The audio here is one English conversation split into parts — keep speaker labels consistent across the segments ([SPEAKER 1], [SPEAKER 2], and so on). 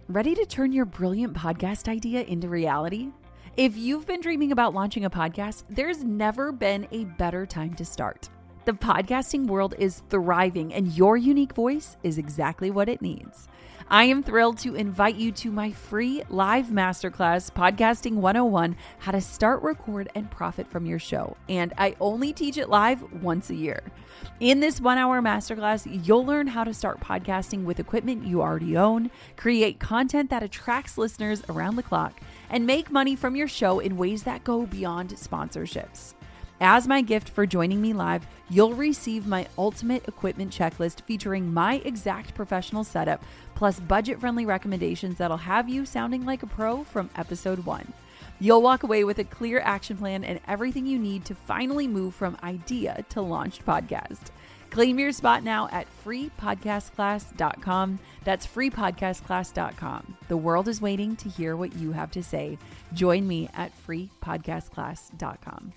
[SPEAKER 1] Ready to turn your brilliant podcast idea into reality? If you've been dreaming about launching a podcast, there's never been a better time to start. The podcasting world is thriving, and your unique voice is exactly what it needs. I am thrilled to invite you to my free live masterclass, Podcasting 101, How to Start, Record, and Profit from Your Show. And I only teach it live once a year. In this 1-hour masterclass, you'll learn how to start podcasting with equipment you already own, create content that attracts listeners around the clock, and make money from your show in ways that go beyond sponsorships. As my gift for joining me live, you'll receive my ultimate equipment checklist featuring my exact professional setup, plus budget-friendly recommendations that'll have you sounding like a pro from episode 1. You'll walk away with a clear action plan and everything you need to finally move from idea to launched podcast. Claim your spot now at freepodcastclass.com. That's freepodcastclass.com. The world is waiting to hear what you have to say. Join me at freepodcastclass.com.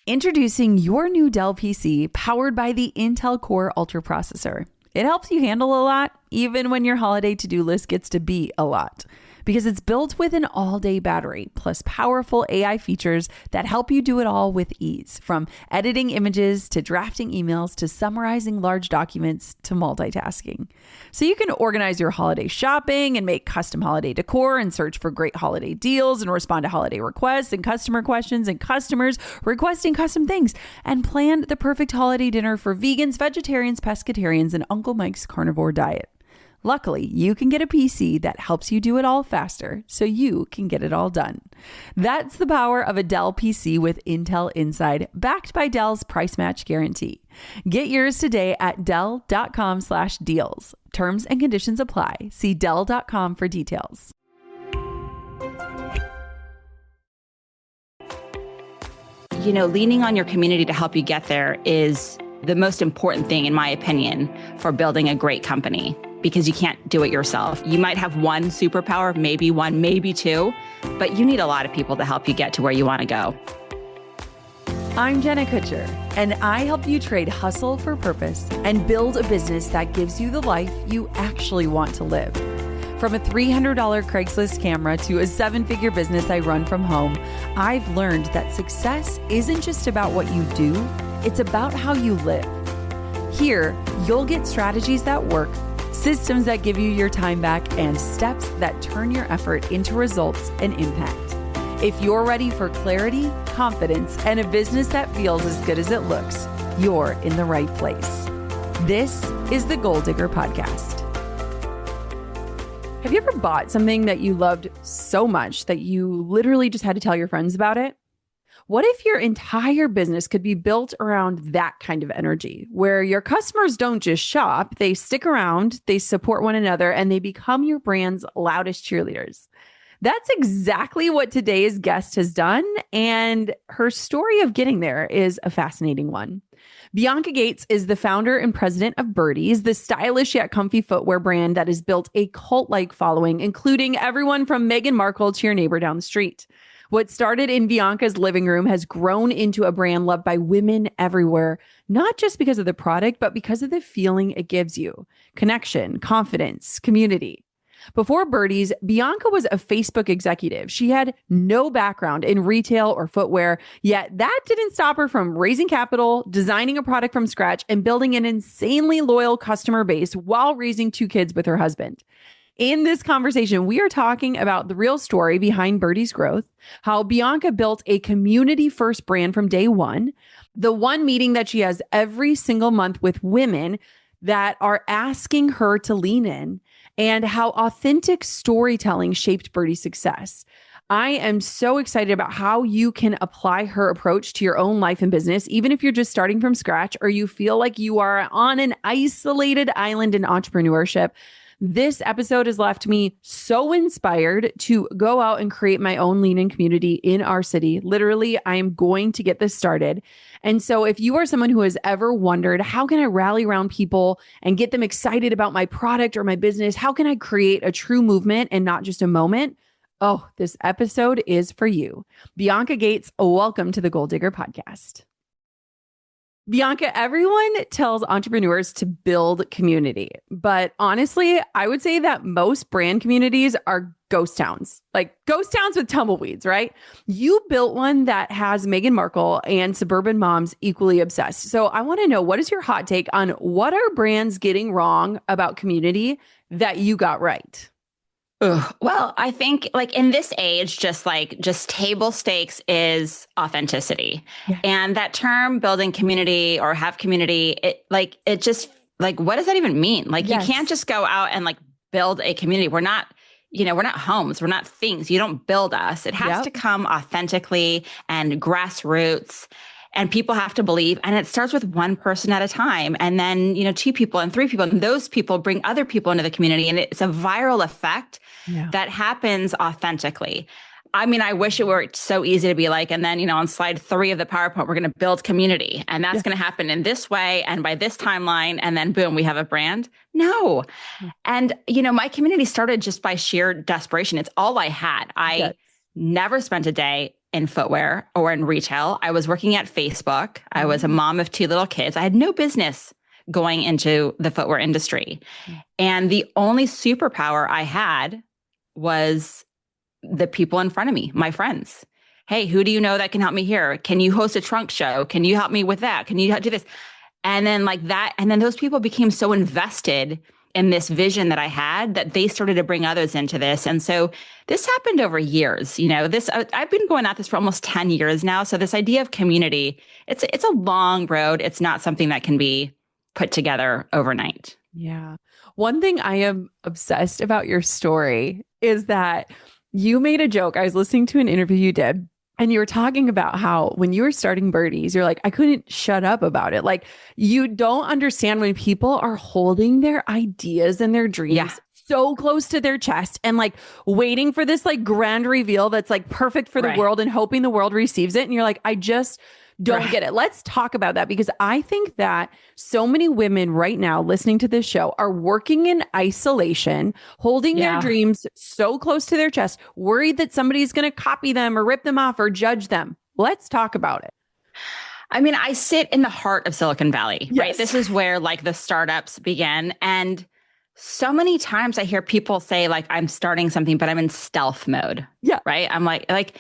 [SPEAKER 1] Introducing your new Dell PC powered by the Intel Core Ultra processor. It helps you handle a lot, even when your holiday to-do list gets to be a lot. Because it's built with an all-day battery, plus powerful AI features that help you do it all with ease. From editing images, to drafting emails, to summarizing large documents, to multitasking. So you can organize your holiday shopping and make custom holiday decor and search for great holiday deals and respond to holiday requests and customer questions and customers requesting custom things. And plan the perfect holiday dinner for vegans, vegetarians, pescatarians, and Uncle Mike's carnivore diet. Luckily, you can get a PC that helps you do it all faster, so you can get it all done. That's the power of a Dell PC with Intel Inside, backed by Dell's price match guarantee. Get yours today at Dell.com/deals. Terms and conditions apply. See Dell.com for details.
[SPEAKER 2] You know, leaning on your community to help you get there is the most important thing, in my opinion, for building a great company. Because you can't do it yourself. You might have one superpower, maybe one, maybe two, but you need a lot of people to help you get to where you want to go.
[SPEAKER 1] I'm Jenna Kutcher, and I help you trade hustle for purpose and build a business that gives you the life you actually want to live. From a $300 Craigslist camera to a 7-figure business I run from home, I've learned that success isn't just about what you do, it's about how you live. Here, you'll get strategies that work, systems that give you your time back, and steps that turn your effort into results and impact. If you're ready for clarity, confidence, and a business that feels as good as it looks, you're in the right place. This is the Goal Digger Podcast. Have you ever bought something that you loved so much that you literally just had to tell your friends about it? What if your entire business could be built around that kind of energy, where your customers don't just shop, they stick around, they support one another, and they become your brand's loudest cheerleaders? That's exactly what today's guest has done, and her story of getting there is a fascinating one. Bianca Gates is the founder and president of Birdies, the stylish yet comfy footwear brand that has built a cult-like following, including everyone from Meghan Markle to your neighbor down the street. What started in Bianca's living room has grown into a brand loved by women everywhere, not just because of the product, but because of the feeling it gives you. Connection, confidence, community. Before Birdies, Bianca was a Facebook executive. She had no background in retail or footwear, yet that didn't stop her from raising capital, designing a product from scratch, and building an insanely loyal customer base while raising 2 kids with her husband. In this conversation, we are talking about the real story behind Birdies' growth, how Bianca built a community-first brand from day one, the one meeting that she has every single month with women that are asking her to lean in, and how authentic storytelling shaped Birdies' success. I am so excited about how you can apply her approach to your own life and business, even if you're just starting from scratch or you feel like you are on an isolated island in entrepreneurship. This episode has left me so inspired to go out and create my own lean-in community in our city. Literally, I am going to get this started. And so if you are someone who has ever wondered, how can I rally around people and get them excited about my product or my business? How can I create a true movement and not just a moment? Oh, this episode is for you. Bianca Gates, welcome to the Goal Digger Podcast. Bianca, everyone tells entrepreneurs to build community. But honestly, I would say that most brand communities are ghost towns, like ghost towns with tumbleweeds, right? You built one that has Meghan Markle and suburban moms equally obsessed. So I want to know, what is your hot take on what are brands getting wrong about community that you got right?
[SPEAKER 2] Ugh. Well, I think like in this age, just table stakes is authenticity.
[SPEAKER 1] Yeah.
[SPEAKER 2] And that term building community or have community, it just like, what does that even mean? Like you can't just go out and like build a community. We're not homes. We're not things. You don't build us. It has to come authentically and grassroots. And people have to believe, and it starts with one person at a time. And then, two people and three people, and those people bring other people into the community. And it's a viral effect that happens authentically. I mean, I wish it were so easy to be like, and then, on slide 3 of the PowerPoint, we're going to build community, and that's going to happen in this way and by this timeline. And then boom, we have a brand. No. And, my community started just by sheer desperation. It's all I had. I never spent a day in footwear or in retail. I was working at Facebook. I was a mom of 2 little kids. I had no business going into the footwear industry. And the only superpower I had was the people in front of me, my friends. Hey, who do you know that can help me here? Can you host a trunk show? Can you help me with that? Can you do this? And then like that. And then those people became so invested in this vision that I had that they started to bring others into this. And so this happened over years. I've been going at this for almost 10 years now. So this idea of community, it's a long road. It's not something that can be put together overnight.
[SPEAKER 1] Yeah. One thing I am obsessed about your story is that you made a joke. I was listening to an interview you did, and you were talking about how when you were starting Birdies, you're like, I couldn't shut up about it. Like, you don't understand when people are holding their ideas and their dreams so close to their chest and like waiting for this like grand reveal that's like perfect for the world and hoping the world receives it. And you're like, I just don't get it. Let's talk about that, because I think that so many women right now listening to this show are working in isolation, holding their dreams so close to their chest, worried that somebody's going to copy them or rip them off or judge them. Let's talk about it.
[SPEAKER 2] I mean, I sit in the heart of Silicon Valley, right? This is where like the startups begin. And so many times I hear people say like, I'm starting something, but I'm in stealth mode. Yeah. Right. I'm like,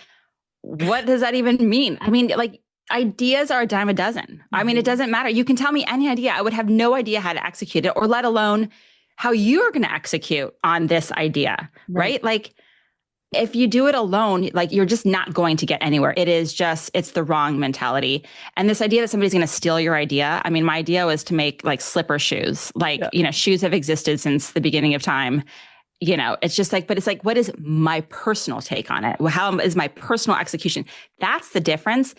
[SPEAKER 2] what does that even mean? I mean, like, ideas are a dime a dozen. I mean, it doesn't matter. You can tell me any idea. I would have no idea how to execute it, or let alone how you're going to execute on this idea, right? Like if you do it alone, like you're just not going to get anywhere. It's the wrong mentality. And this idea that somebody's going to steal your idea. I mean, my idea was to make like slipper shoes. Like, shoes have existed since the beginning of time. It's just like, but it's like, what is my personal take on it? How is my personal execution? That's the difference.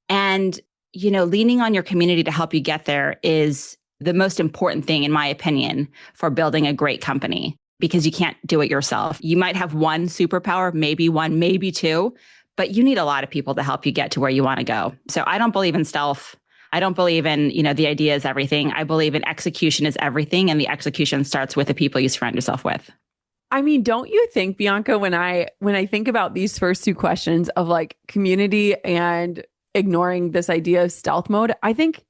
[SPEAKER 2] And, leaning on your community to help you get there is the most important thing, in my opinion, for building a great company, because you can't do it yourself. You might have one superpower, maybe one, maybe two, but you need a lot of people to help you get to where you want to go. So I don't believe in stealth. I don't believe in, the idea is everything. I believe in execution is everything. And the execution starts with the people you surround yourself with.
[SPEAKER 1] I mean, don't you think, Bianca, when I think about these first 2 questions of like community and ignoring this idea of stealth mode, I think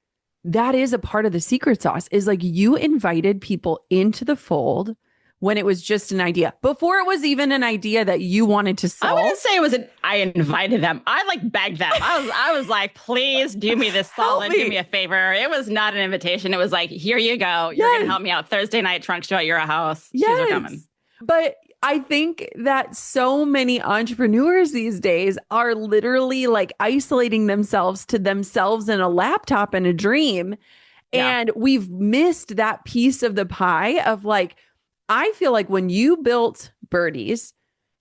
[SPEAKER 1] that is a part of the secret sauce, is like you invited people into the fold when it was just an idea, before it was even an idea that you wanted to solve.
[SPEAKER 2] I wouldn't say I invited them. I like begged them. I was like, please do me this solid, do me a favor. It was not an invitation. It was like, here you go. You're going to help me out Thursday night trunk show at your house. Shoes are coming.
[SPEAKER 1] But I think that so many entrepreneurs these days are literally like isolating themselves to themselves and a laptop and a dream. Yeah. And we've missed that piece of the pie of like, I feel like when you built Birdies,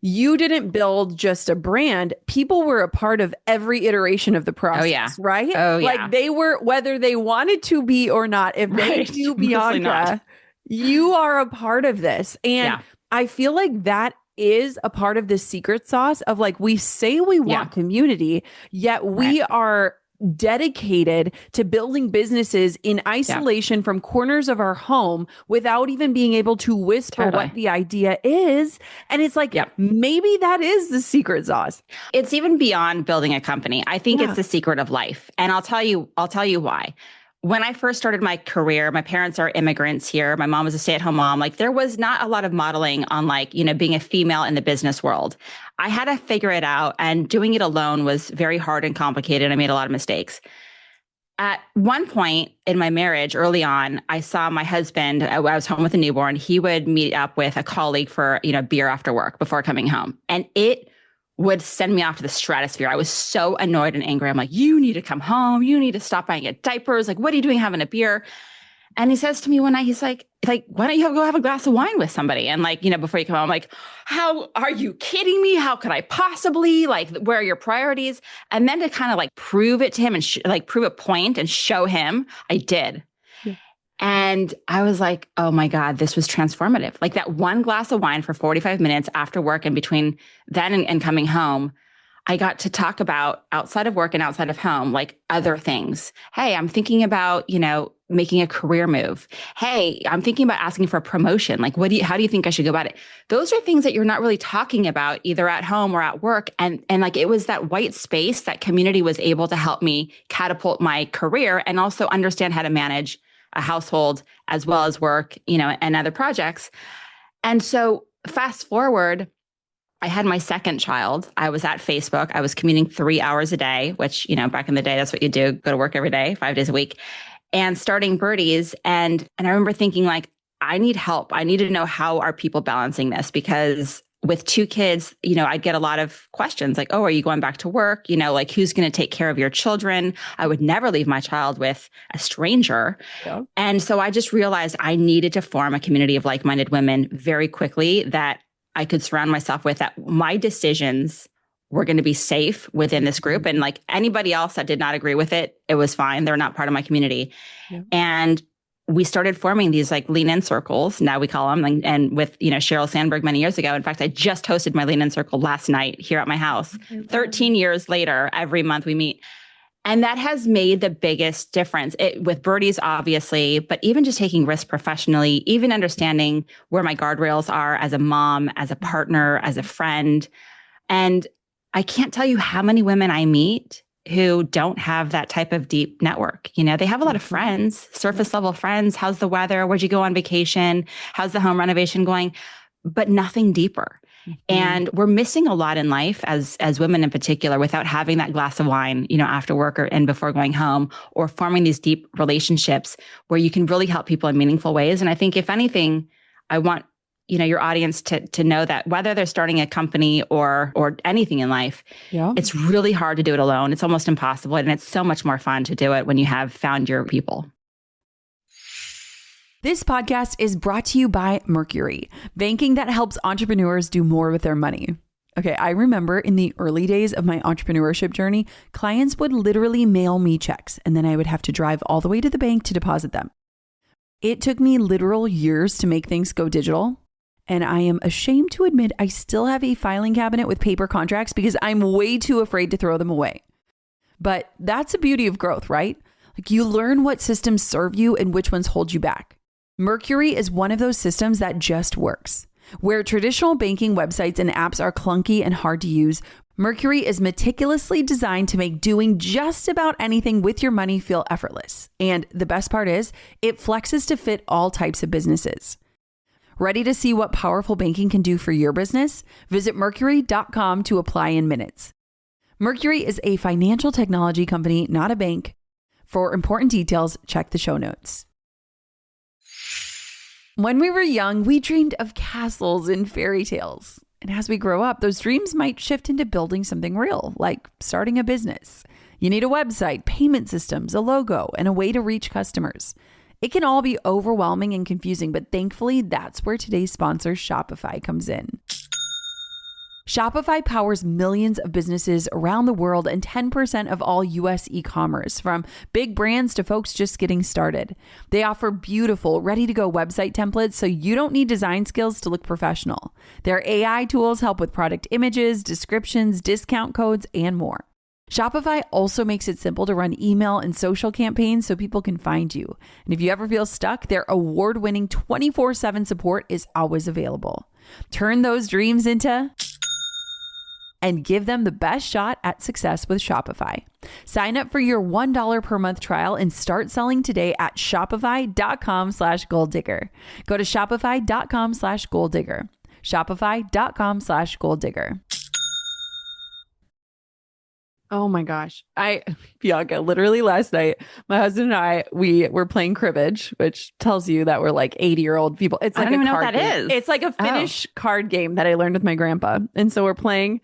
[SPEAKER 1] you didn't build just a brand. People were a part of every iteration of the process, right?
[SPEAKER 2] Oh, yeah.
[SPEAKER 1] Like they were, whether they wanted to be or not, if they knew Bianca, you are a part of this. And I feel like that is a part of the secret sauce of like, we say we want community, yet we are dedicated to building businesses in isolation from corners of our home without even being able to whisper what the idea is. And it's like, maybe that is the secret sauce.
[SPEAKER 2] It's even beyond building a company. I think it's the secret of life. And I'll tell you why. when I first started my career, my parents are immigrants here. My mom was a stay-at-home mom. Like there was not a lot of modeling on like, being a female in the business world. I had to figure it out, and doing it alone was very hard and complicated. I made a lot of mistakes. At one point in my marriage, early on, I saw my husband, I was home with a newborn. He would meet up with a colleague for, beer after work before coming home. And it would send me off to the stratosphere. I was so annoyed and angry. I'm like, you need to come home. You need to stop buying your diapers. Like, what are you doing having a beer? And he says to me one night, he's like, why don't you go have a glass of wine with somebody? And like, before you come home, I'm like, how are you kidding me? How could I possibly, like, where are your priorities? And then to kind of like prove it to him and prove a point and show him, I did. Yeah. And I was like, oh my God, this was transformative. Like that one glass of wine for 45 minutes after work and between then and coming home, I got to talk about outside of work and outside of home, like other things. Hey, I'm thinking about, making a career move. Hey, I'm thinking about asking for a promotion. Like, how do you think I should go about it? Those are things that you're not really talking about either at home or at work. And like, it was that white space that community was able to help me catapult my career and also understand how to manage a household as well as work, and other projects. And so fast forward, I had my second child. I was at Facebook. I was commuting 3 hours a day, which, back in the day, that's what you do, go to work every day, 5 days a week, and starting Birdies. And I remember thinking like, I need help. I need to know, how are people balancing this? Because with 2 kids, I'd get a lot of questions like, oh, are you going back to work? Like, who's going to take care of your children? I would never leave my child with a stranger. Yeah. And so I just realized I needed to form a community of like-minded women very quickly that I could surround myself with, that my decisions were going to be safe within this group. And like anybody else that did not agree with it, it was fine. They're not part of my community. Yeah. And we started forming these like lean in circles, now we call them, and with, Sheryl Sandberg many years ago. In fact, I just hosted my lean in circle last night here at my house. 13 years later, every month we meet. And that has made the biggest difference with Birdies, obviously, but even just taking risks professionally, even understanding where my guardrails are as a mom, as a partner, as a friend. And I can't tell you how many women I meet who don't have that type of deep network. They have a lot of friends, surface level friends. How's the weather? Where'd you go on vacation? How's the home renovation going? But nothing deeper. Mm-hmm. And we're missing a lot in life as women in particular, without having that glass of wine, after work and before going home, or forming these deep relationships where you can really help people in meaningful ways. And I think if anything, I want, your audience to know that whether they're starting a company or anything in life, yeah, it's really hard to do it alone. It's almost impossible. And it's so much more fun to do it when you have found your people.
[SPEAKER 1] This podcast is brought to you by Mercury, banking that helps entrepreneurs do more with their money. Okay, I remember in the early days of my entrepreneurship journey, clients would literally mail me checks, and then I would have to drive all the way to the bank to deposit them. It took me literal years to make things go digital. And I am ashamed to admit I still have a filing cabinet with paper contracts because I'm way too afraid to throw them away. But that's the beauty of growth, right? Like, you learn what systems serve you and which ones hold you back. Mercury is one of those systems that just works. Where traditional banking websites and apps are clunky and hard to use, Mercury is meticulously designed to make doing just about anything with your money feel effortless. And the best part is, it flexes to fit all types of businesses. Ready to see what powerful banking can do for your business? Visit Mercury.com to apply in minutes. Mercury is a financial technology company, not a bank. For important details, check the show notes. When we were young, we dreamed of castles and fairy tales. And as we grow up, those dreams might shift into building something real, like starting a business. You need a website, payment systems, a logo, and a way to reach customers. It can all be overwhelming and confusing, but thankfully, that's where today's sponsor, Shopify, comes in. Shopify powers millions of businesses around the world and 10% of all US e-commerce, from big brands to folks just getting started. They offer beautiful, ready-to-go website templates, so you don't need design skills to look professional. Their AI tools help with product images, descriptions, discount codes, and more. Shopify also makes it simple to run email and social campaigns so people can find you. And if you ever feel stuck, their award-winning 24/7 support is always available. Turn those dreams into and give them the best shot at success with Shopify. Sign up for your $1 per month trial and start selling today at shopify.com/goaldigger. Go to shopify.com/goaldigger. Shopify.com/goaldigger. Oh my gosh. Bianca, literally last night, my husband and I, we were playing cribbage, which tells you that we're like 80-year-old people. It's like
[SPEAKER 2] I don't even
[SPEAKER 1] a
[SPEAKER 2] know what
[SPEAKER 1] card
[SPEAKER 2] that
[SPEAKER 1] game.
[SPEAKER 2] is.
[SPEAKER 1] It's like a Finnish card game that I learned with my grandpa. And so we're playing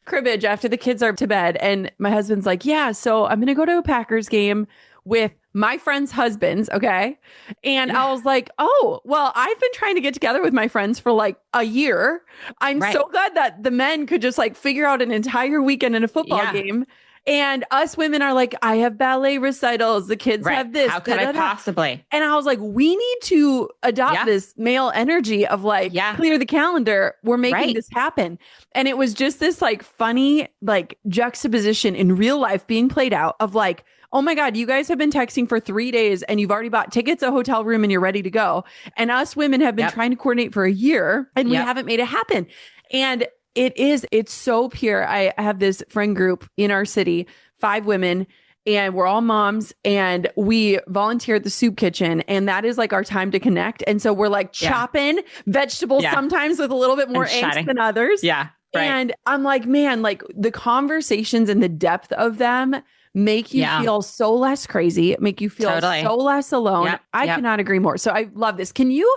[SPEAKER 1] cribbage after the kids are to bed. And my husband's like, yeah, so I'm going to go to a Packers game with my friends' husbands. Okay. And I was like, oh, well, I've been trying to get together with my friends for like a year. I'm so glad that the men could just like figure out an entire weekend in a football game. And us women are like, I have ballet recitals. The kids have this.
[SPEAKER 2] How could I possibly?
[SPEAKER 1] And I was like, we need to adopt this male energy of like, clear the calendar. We're making this happen. And it was just this like funny, like juxtaposition in real life being played out of like, oh my God, you guys have been texting for 3 days and you've already bought tickets, a hotel room, and you're ready to go. And us women have been trying to coordinate for a year and we haven't made it happen. And it's so pure. I have this friend group in our city, 5 women, and we're all moms, and we volunteer at the soup kitchen, and that is like our time to connect. And so we're like chopping vegetables sometimes with a little bit more angst than others.
[SPEAKER 2] Yeah. Right.
[SPEAKER 1] And I'm like, man, like the conversations and the depth of them make you feel so less crazy, make you feel so less alone. I cannot agree more. So I love this. Can you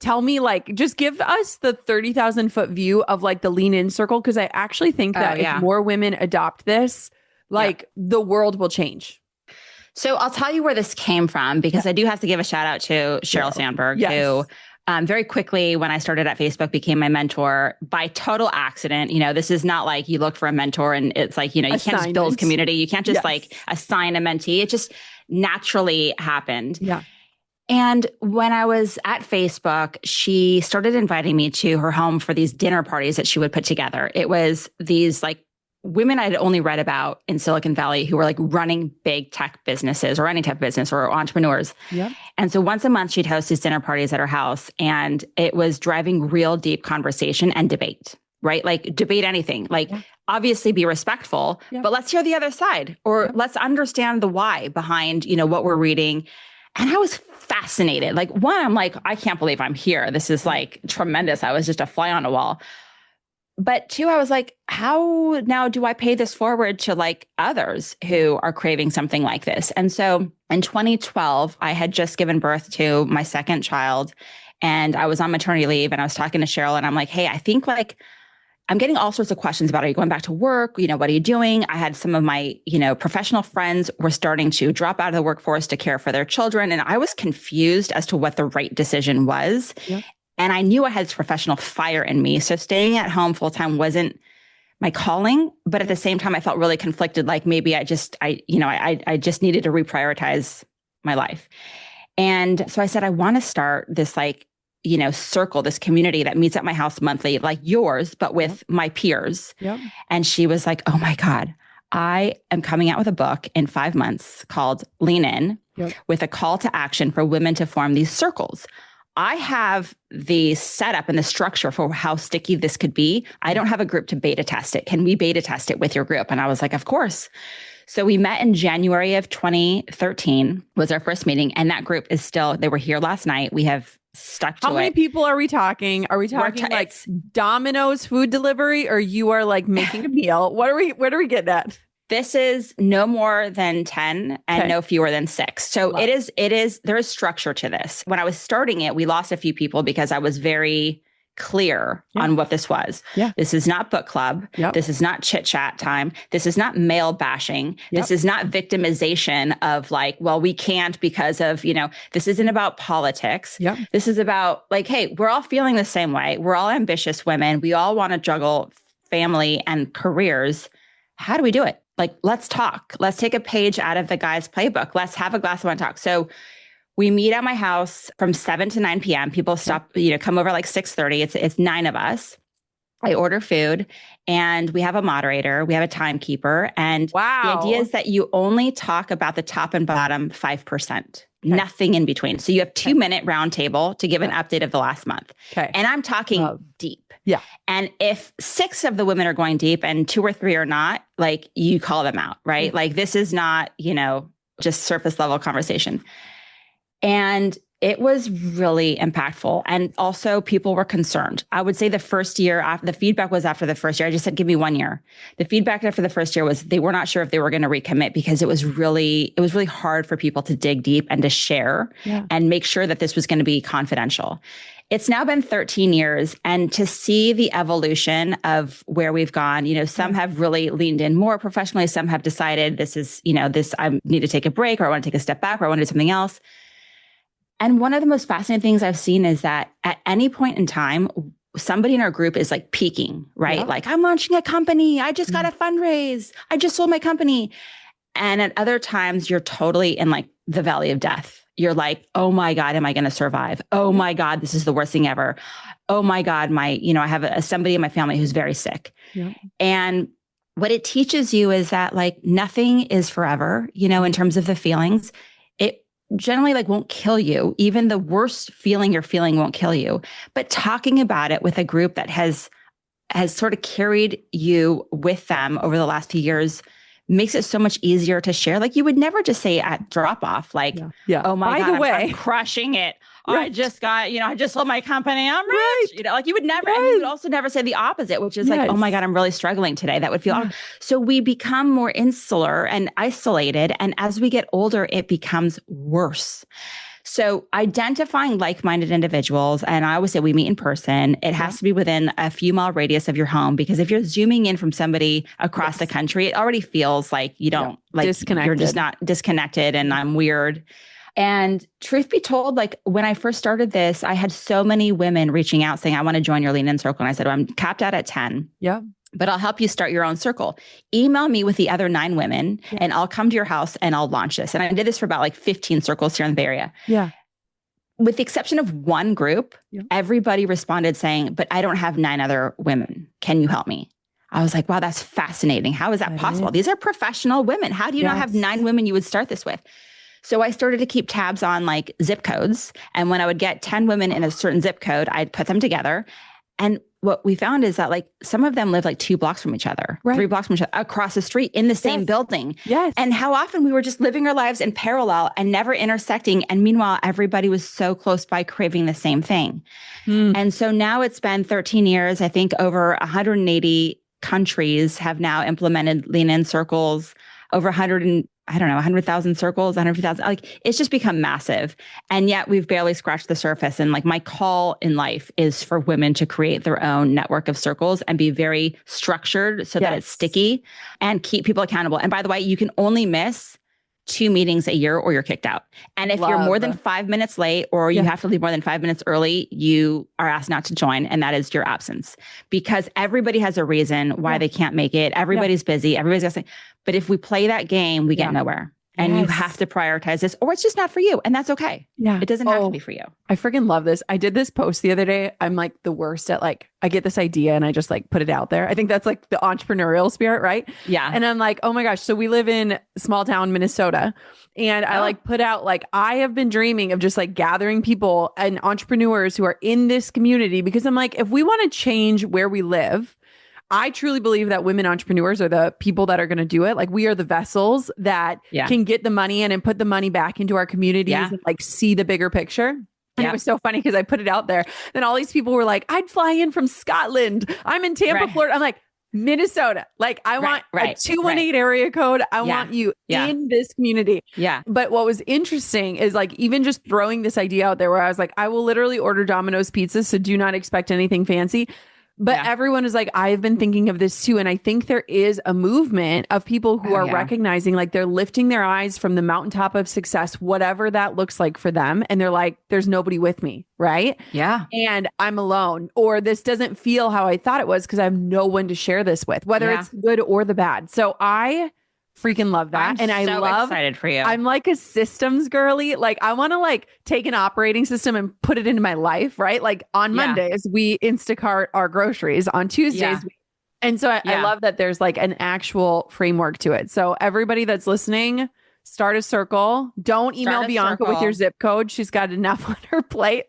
[SPEAKER 1] tell me, like, just give us the 30,000 foot view of like the lean in circle? Because I actually think that if more women adopt this, like the world will change.
[SPEAKER 2] So I'll tell you where this came from, because I do have to give a shout out to Sheryl Sandberg, who very quickly, when I started at Facebook, became my mentor by total accident. You know, this is not like you look for a mentor and it's like, you know, you can't just build community. You can't just like assign a mentee. It just naturally happened. Yeah. And when I was at Facebook, she started inviting me to her home for these dinner parties that she would put together. It was these like women I'd only read about in Silicon Valley who were like running big tech businesses or any type of business or entrepreneurs. Yep. And so once a month, she'd host these dinner parties at her house, and it was driving real deep conversation and debate, right? Like debate anything, like obviously be respectful, but let's hear the other side, or let's understand the why behind, you know, what we're reading. And I was fascinated. Like, one, I'm like, I can't believe I'm here. This is like tremendous. I was just a fly on a wall. But 2, I was like, how now do I pay this forward to like others who are craving something like this? And so in 2012, I had just given birth to my second child, and I was on maternity leave, and I was talking to Sheryl, and I'm like, hey, I think like I'm getting all sorts of questions about, are you going back to work? You know, what are you doing? I had some of my, you know, professional friends were starting to drop out of the workforce to care for their children. And I was confused as to what the right decision was. Yep. And I knew I had this professional fire in me. So staying at home full time wasn't my calling, but at the same time, I felt really conflicted. Like maybe I just needed to reprioritize my life. And so I said, I want to start this like, you know, circle, this community that meets at my house monthly, like yours, but with my peers. Yep. And she was like, oh my God, I am coming out with a book in 5 months called Lean In, with a call to action for women to form these circles. I have the setup and the structure for how sticky this could be. I don't have a group to beta test it. Can we beta test it with your group? And I was like, of course. So we met in January of 2013 was our first meeting. And that group is still, they were here last night. We have stuck to it.
[SPEAKER 1] How many people are we talking? Are we talking like Domino's food delivery, or you are like making a meal? What are we getting at?
[SPEAKER 2] This is no more than 10 and no fewer than 6. So there is structure to this. When I was starting it, we lost a few people because I was very clear on what this was. Yeah. This is not book club. Yep. This is not chit chat time. This is not male bashing. Yep. This is not victimization of like, well, we can't because of, you know, this isn't about politics. Yep. This is about like, hey, we're all feeling the same way. We're all ambitious women. We all want to juggle family and careers. How do we do it? Like, let's talk. Let's take a page out of the guy's playbook. Let's have a glass of wine and talk. So we meet at my house from 7 to 9 p.m. People stop, you know, come over like 6:30. It's 9 of us. I order food, and we have a moderator. We have a timekeeper. And the idea is that you only talk about the top and bottom 5%, nothing in between. So you have 2-minute round table to give an update of the last month. Okay. And I'm talking deep.
[SPEAKER 1] Yeah.
[SPEAKER 2] And if 6 of the women are going deep and 2 or 3 are not, like you call them out, right? Like this is not, just surface level conversation. And it was really impactful. And also people were concerned. I would say the first year after the feedback was after the first year, I just said, give me 1 year. The feedback after the first year was they were not sure if they were going to recommit because it was really hard for people to dig deep and to share and make sure that this was going to be confidential. It's now been 13 years, and to see the evolution of where we've gone, some have really leaned in more professionally. Some have decided this is, I need to take a break, or I want to take a step back, or I want to do something else. And one of the most fascinating things I've seen is that at any point in time, somebody in our group is like peaking, right? Like, I'm launching a company. I just got a fundraise. I just sold my company. And at other times, you're totally in like the valley of death. You're like, oh my God, am I going to survive? Oh my God, this is the worst thing ever. Oh my God, I have somebody in my family who's very sick. Yeah. And what it teaches you is that like nothing is forever, in terms of the feelings. It generally like won't kill you. Even the worst feeling you're feeling won't kill you. But talking about it with a group that has sort of carried you with them over the last few years makes it so much easier to share. Like you would never just say at drop off, like, oh my God, I'm crushing it. Right. I just got, I just sold my company. I'm rich. Like you would never, and you would also never say the opposite, which is like, oh my God, I'm really struggling today. That would feel, so we become more insular and isolated. And as we get older, it becomes worse. So identifying like-minded individuals, and I always say we meet in person, it has to be within a few mile radius of your home, because if you're zooming in from somebody across the country, it already feels like you don't like disconnected. You're just not disconnected and I'm weird. And truth be told, like when I first started this, I had so many women reaching out saying, I want to join your Lean In Circle. And I said, well, I'm capped out at 10. Yeah. But I'll help you start your own circle. Email me with the other 9 women and I'll come to your house and I'll launch this. And I did this for about like 15 circles here in the Bay Area. Yeah. With the exception of one group, everybody responded saying, but I don't have 9 other women. Can you help me? I was like, wow, that's fascinating. How is that possible? These are professional women. How do you not have 9 women you would start this with? So I started to keep tabs on like zip codes. And when I would get 10 women in a certain zip code, I'd put them together. And what we found is that like some of them lived like 2 blocks from each other, 3 blocks from each other, across the street in the same building. Yes. And how often we were just living our lives in parallel and never intersecting. And meanwhile, everybody was so close by craving the same thing. And so now it's been 13 years. I think over 180 countries have now implemented Lean In circles, over 100,000 circles, 150,000. Like it's just become massive. And yet we've barely scratched the surface. And like my call in life is for women to create their own network of circles and be very structured so that it's sticky and keep people accountable. And by the way, you can only miss 2 meetings a year or you're kicked out. And if you're more than 5 minutes late or you have to leave more than 5 minutes early, you are asked not to join. And that is your absence, because everybody has a reason why they can't make it. Everybody's busy. Everybody's got something. But if we play that game, we get nowhere. And you have to prioritize this, or it's just not for you. And that's okay. Yeah. It doesn't have to be for you.
[SPEAKER 1] I freaking love this. I did this post the other day. I'm like the worst at like, I get this idea and I just like put it out there. I think that's like the entrepreneurial spirit, right? Yeah. And I'm like, oh my gosh. So we live in small town, Minnesota. And I like put out like, I have been dreaming of just like gathering people and entrepreneurs who are in this community, because I'm like, if we want to change where we live, I truly believe that women entrepreneurs are the people that are going to do it. Like we are the vessels that can get the money in and put the money back into our communities and like see the bigger picture. And it was so funny because I put it out there. Then all these people were like, I'd fly in from Scotland. I'm in Tampa, Florida. I'm like, Minnesota. Like I want a 218 area code. I want you in this community. Yeah. But what was interesting is like, even just throwing this idea out there where I was like, I will literally order Domino's pizza. So do not expect anything fancy. But everyone is like, I've been thinking of this too. And I think there is a movement of people who are recognizing like they're lifting their eyes from the mountaintop of success, whatever that looks like for them. And they're like, there's nobody with me. Right. Yeah. And I'm alone, or this doesn't feel how I thought it was because I have no one to share this with, whether it's good or the bad. So I freaking love that.
[SPEAKER 2] I'm so excited for you.
[SPEAKER 1] I'm like a systems girly. Like I want to like take an operating system and put it into my life, right? Like on Mondays, we Instacart our groceries. On Tuesdays, and so I love that there's like an actual framework to it. So everybody that's listening, Start a circle. Don't email Bianca with your zip code. She's got enough on her plate.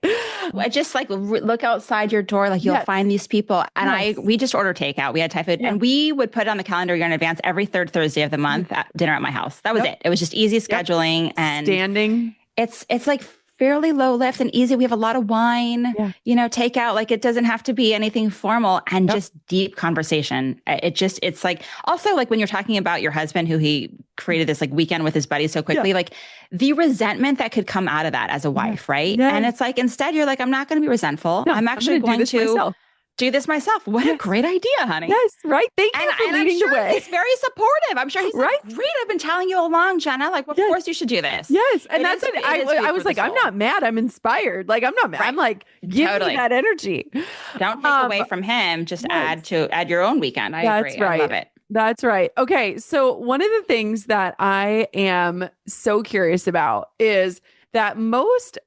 [SPEAKER 2] Just like look outside your door, like you'll find these people. And we just order takeout. We had Thai food and we would put it on the calendar year in advance every third Thursday of the month at dinner at my house. That was it. It was just easy scheduling and
[SPEAKER 1] standing.
[SPEAKER 2] It's like fairly low lift and easy. We have a lot of wine, takeout. Like it doesn't have to be anything formal and just deep conversation. It's like also like when you're talking about your husband, who he created this like weekend with his buddies so quickly, like the resentment that could come out of that as a wife, right? Yes. And it's like, instead you're like, I'm not going to be resentful. No, I'm actually going to do this myself. What a great idea, honey.
[SPEAKER 1] Yes, right. Thank you for leading the way.
[SPEAKER 2] He's very supportive. I'm sure he's like, great. I've been telling you along, Jenna. Like, of course you should do this.
[SPEAKER 1] Yes. And that's it. I was like, I'm not mad. I'm inspired. Like, I'm not mad. Right. I'm like, give me that energy.
[SPEAKER 2] Don't take away from him. Just add your own weekend. I agree.
[SPEAKER 1] Right.
[SPEAKER 2] I love it.
[SPEAKER 1] That's right. Okay. So one of the things that I am so curious about is that most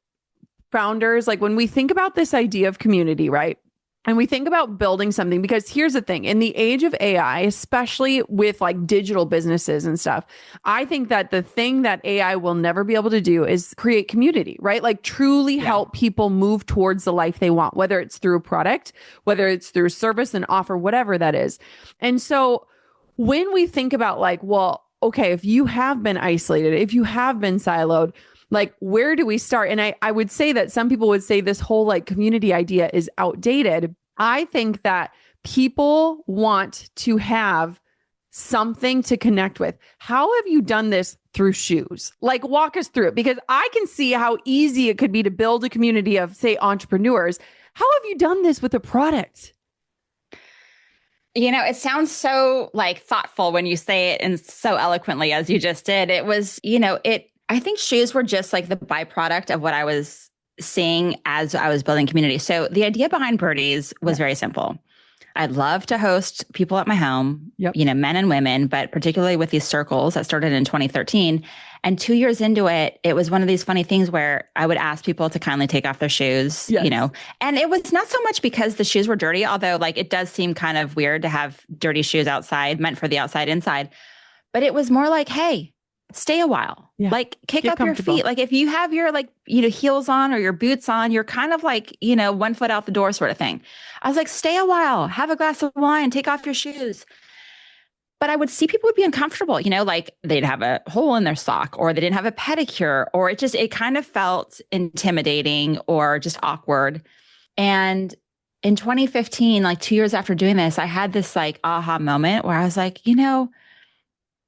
[SPEAKER 1] founders, like when we think about this idea of community, right? And we think about building something, because here's the thing, in the age of AI, especially with like digital businesses and stuff, I think that the thing that AI will never be able to do is create community, right? Like truly help people move towards the life they want, whether it's through a product, whether it's through service and offer, whatever that is. And so when we think about like, well, okay, if you have been isolated, if you have been siloed, like, where do we start? And I would say that some people would say this whole like community idea is outdated. I think that people want to have something to connect with. How have you done this through shoes? Like, walk us through it, because I can see how easy it could be to build a community of, say, entrepreneurs. How have you done this with a product?
[SPEAKER 2] It sounds so like thoughtful when you say it and so eloquently as you just did. It was, I think shoes were just like the byproduct of what I was seeing as I was building community. So the idea behind Birdies was very simple. I'd love to host people at my home, men and women, but particularly with these circles that started in 2013. And 2 years into it, it was one of these funny things where I would ask people to kindly take off their shoes, and it was not so much because the shoes were dirty, although like it does seem kind of weird to have dirty shoes outside, meant for the outside inside. But it was more like, hey, stay a while, like kick up your feet. Like if you have your heels on or your boots on, you're kind of like, 1 foot out the door sort of thing. I was like, stay a while, have a glass of wine, take off your shoes. But I would see people would be uncomfortable, like they'd have a hole in their sock or they didn't have a pedicure, or it kind of felt intimidating or just awkward. And in 2015, like 2 years after doing this, I had this like aha moment where I was like,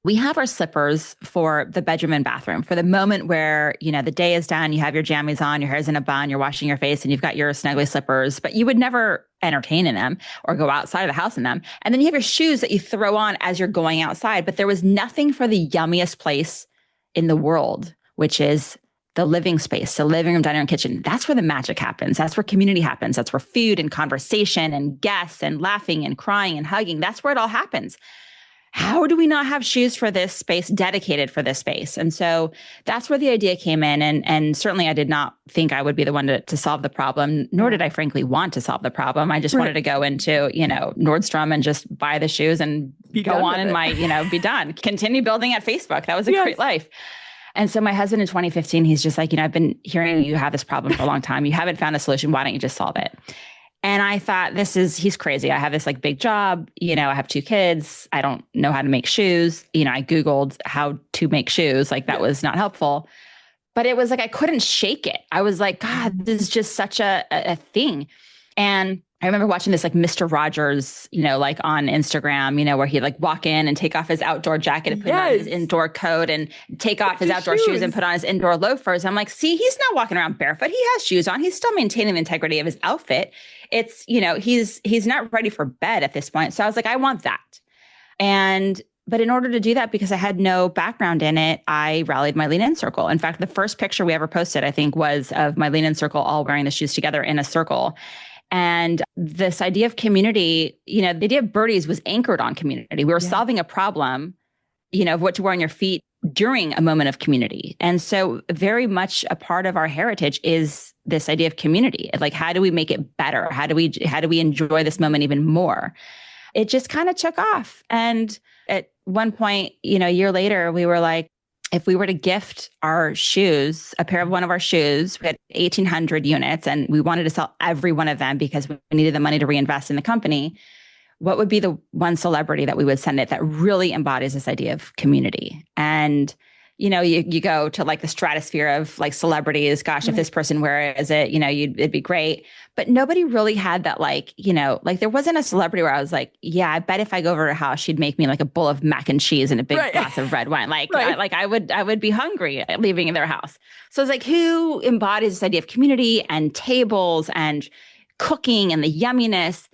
[SPEAKER 2] we have our slippers for the bedroom and bathroom, for the moment where, the day is done, you have your jammies on, your hair's in a bun, you're washing your face, and you've got your snuggly slippers, but you would never entertain in them or go outside of the house in them. And then you have your shoes that you throw on as you're going outside. But there was nothing for the yummiest place in the world, which is the living space, the living room, dining room, kitchen. That's where the magic happens. That's where community happens. That's where food and conversation and guests and laughing and crying and hugging, that's where it all happens. How do we not have shoes for this space, dedicated for this space? And so that's where the idea came in. And certainly I did not think I would be the one to solve the problem, nor did I frankly want to solve the problem. I just wanted to go into, Nordstrom and just buy the shoes and go on and be done. Continue building at Facebook. That was a great life. And so my husband in 2015, he's just like, I've been hearing you have this problem for a long time. You haven't found a solution. Why don't you just solve it? And I thought, he's crazy. I have this like big job, I have 2 kids. I don't know how to make shoes. I Googled how to make shoes. Like that was not helpful, but it was like, I couldn't shake it. I was like, God, this is just such a thing. And I remember watching this like Mr. Rogers, like on Instagram, where he'd like walk in and take off his outdoor jacket and put on his indoor coat and take off his outdoor shoes and put on his indoor loafers. I'm like, see, he's not walking around barefoot. He has shoes on. He's still maintaining the integrity of his outfit. It's, he's not ready for bed at this point. So I was like, I want that. But in order to do that, because I had no background in it, I rallied my Lean In Circle. In fact, the first picture we ever posted, I think, was of my Lean In Circle all wearing the shoes together in a circle. And this idea of community, the idea of Birdies was anchored on community. We were solving a problem, of what to wear on your feet during a moment of community. And so very much a part of our heritage is this idea of community. Like, how do we make it better? How do we enjoy this moment even more? It just kind of took off. And at one point, a year later, we were like, if we were to gift our shoes, a pair of one of our shoes, we had 1,800 units and we wanted to sell every one of them because we needed the money to reinvest in the company. What would be the one celebrity that we would send it that really embodies this idea of community? And, you go to like the stratosphere of like celebrities. Gosh, if this person wears it, it'd be great. But nobody really had that, like there wasn't a celebrity where I was like, yeah, I bet if I go over to her house, she'd make me like a bowl of mac and cheese and a big glass of red wine. Like, I would be hungry leaving in their house. So it's like, who embodies this idea of community and tables and cooking and the yumminess?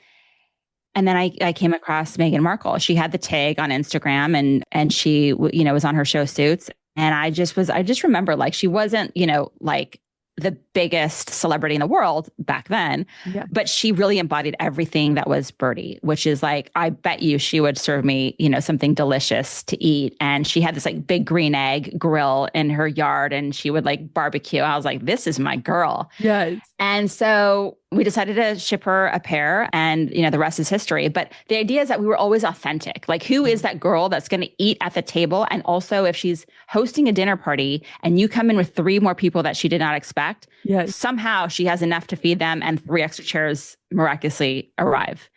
[SPEAKER 2] And then I came across Meghan Markle. She had the tag on Instagram and she, was on her show Suits. And I just remember like, she wasn't, like the biggest celebrity in the world back then, but she really embodied everything that was Birdie, which is like, I bet you she would serve me, something delicious to eat. And she had this like big green egg grill in her yard and she would like barbecue. I was like, this is my girl.
[SPEAKER 1] Yes.
[SPEAKER 2] And so we decided to ship her a pair and, the rest is history. But the idea is that we were always authentic. Like, who is that girl that's going to eat at the table? And also if she's hosting a dinner party and you come in with 3 more people that she did not expect, somehow she has enough to feed them and 3 extra chairs miraculously arrive.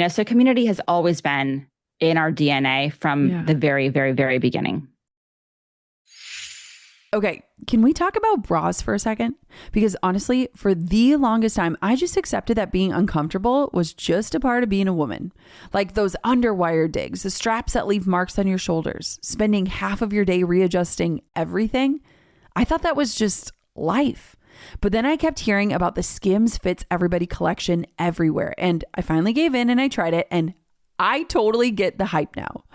[SPEAKER 2] So community has always been in our DNA from the very, very, very beginning.
[SPEAKER 1] Okay, can we talk about bras for a second? Because honestly, for the longest time, I just accepted that being uncomfortable was just a part of being a woman. Like those underwire digs, the straps that leave marks on your shoulders, spending half of your day readjusting everything. I thought that was just life. But then I kept hearing about the Skims Fits Everybody collection everywhere. And I finally gave in and I tried it, and I totally get the hype now.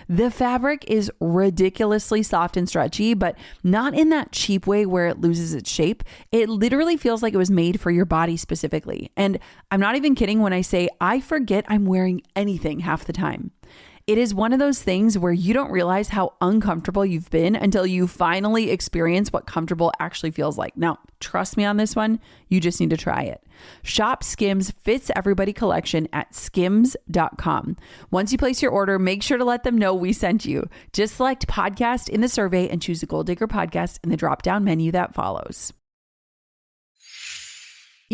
[SPEAKER 1] The fabric is ridiculously soft and stretchy, but not in that cheap way where it loses its shape. It literally feels like it was made for your body specifically. And I'm not even kidding when I say I forget I'm wearing anything half the time. It is one of those things where you don't realize how uncomfortable you've been until you finally experience what comfortable actually feels like. Now, trust me on this one, you just need to try it. Shop Skims Fits Everybody collection at skims.com. Once you place your order, make sure to let them know we sent you. Just select podcast in the survey and choose the Gold Digger podcast in the drop-down menu that follows.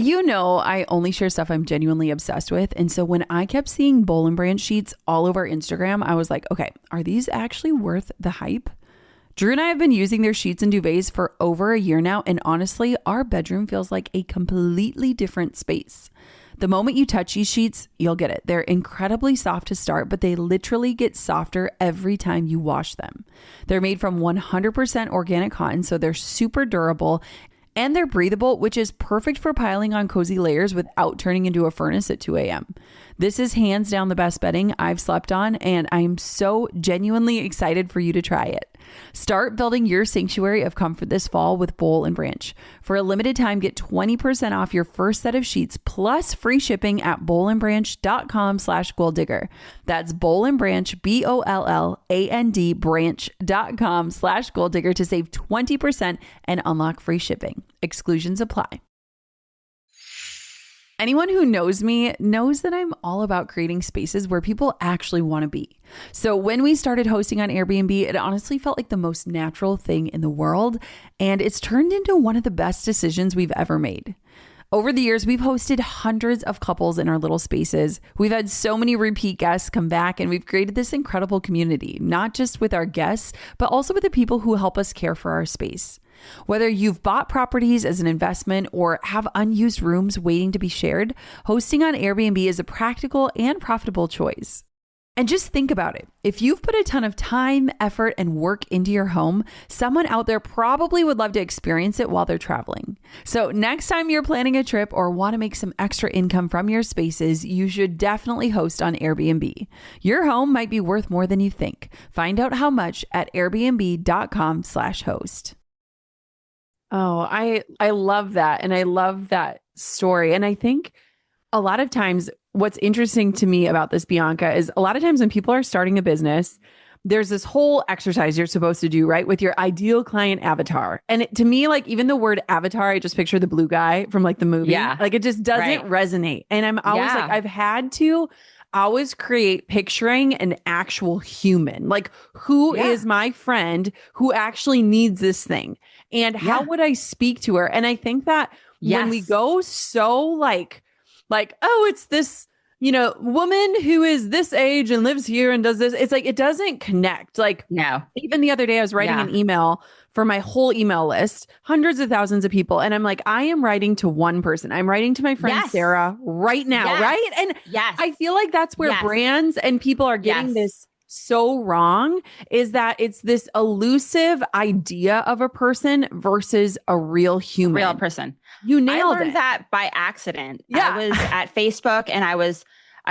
[SPEAKER 1] I only share stuff I'm genuinely obsessed with. And so when I kept seeing Boll and Branch sheets all over Instagram, I was like, okay, are these actually worth the hype? Drew and I have been using their sheets and duvets for over a year now. And honestly, our bedroom feels like a completely different space. The moment you touch these sheets, you'll get it. They're incredibly soft to start, but they literally get softer every time you wash them. They're made from 100% organic cotton, so they're super durable. And they're breathable, which is perfect for piling on cozy layers without turning into a furnace at 2 a.m. This is hands down the best bedding I've slept on, and I'm so genuinely excited for you to try it. Start building your sanctuary of comfort this fall with Boll and Branch. For a limited time, get 20% off your first set of sheets plus free shipping at bollandbranch.com/goaldigger. That's Boll and Branch, BOLLAND branch.com/goaldigger to save 20% and unlock free shipping. Exclusions apply. Anyone who knows me knows that I'm all about creating spaces where people actually want to be. So when we started hosting on Airbnb, it honestly felt like the most natural thing in the world, and it's turned into one of the best decisions we've ever made. Over the years, we've hosted hundreds of couples in our little spaces. We've had so many repeat guests come back, and we've created this incredible community, not just with our guests, but also with the people who help us care for our space. Whether you've bought properties as an investment or have unused rooms waiting to be shared, hosting on Airbnb is a practical and profitable choice. And just think about it. If you've put a ton of time, effort, and work into your home, someone out there probably would love to experience it while they're traveling. So next time you're planning a trip or want to make some extra income from your spaces, you should definitely host on Airbnb. Your home might be worth more than you think. Find out how much at airbnb.com/host. Oh, I love that. And I love that story. And I think a lot of times what's interesting to me about this, Bianca, is a lot of times when people are starting a business, there's this whole exercise you're supposed to do, right? With your ideal client avatar. And to me, like even the word avatar, I just picture the blue guy from like the movie.
[SPEAKER 2] Yeah.
[SPEAKER 1] Like it just doesn't resonate. And I'm always like, I always create picturing an actual human. Like, who is my friend who actually needs this thing? And how would I speak to her? And I think that when we go so oh, it's this, woman who is this age and lives here and does this, it's like, it doesn't connect. Like,
[SPEAKER 2] no.
[SPEAKER 1] Even the other day, I was writing an email for my whole email list, hundreds of thousands of people. And I'm like, I am writing to one person. I'm writing to my friend Sarah right now. Right. And I feel like that's where brands and people are getting this so wrong, is that it's this elusive idea of a person versus a real human.
[SPEAKER 2] Real person.
[SPEAKER 1] You nailed it.
[SPEAKER 2] I learned that by accident. I was at Facebook and I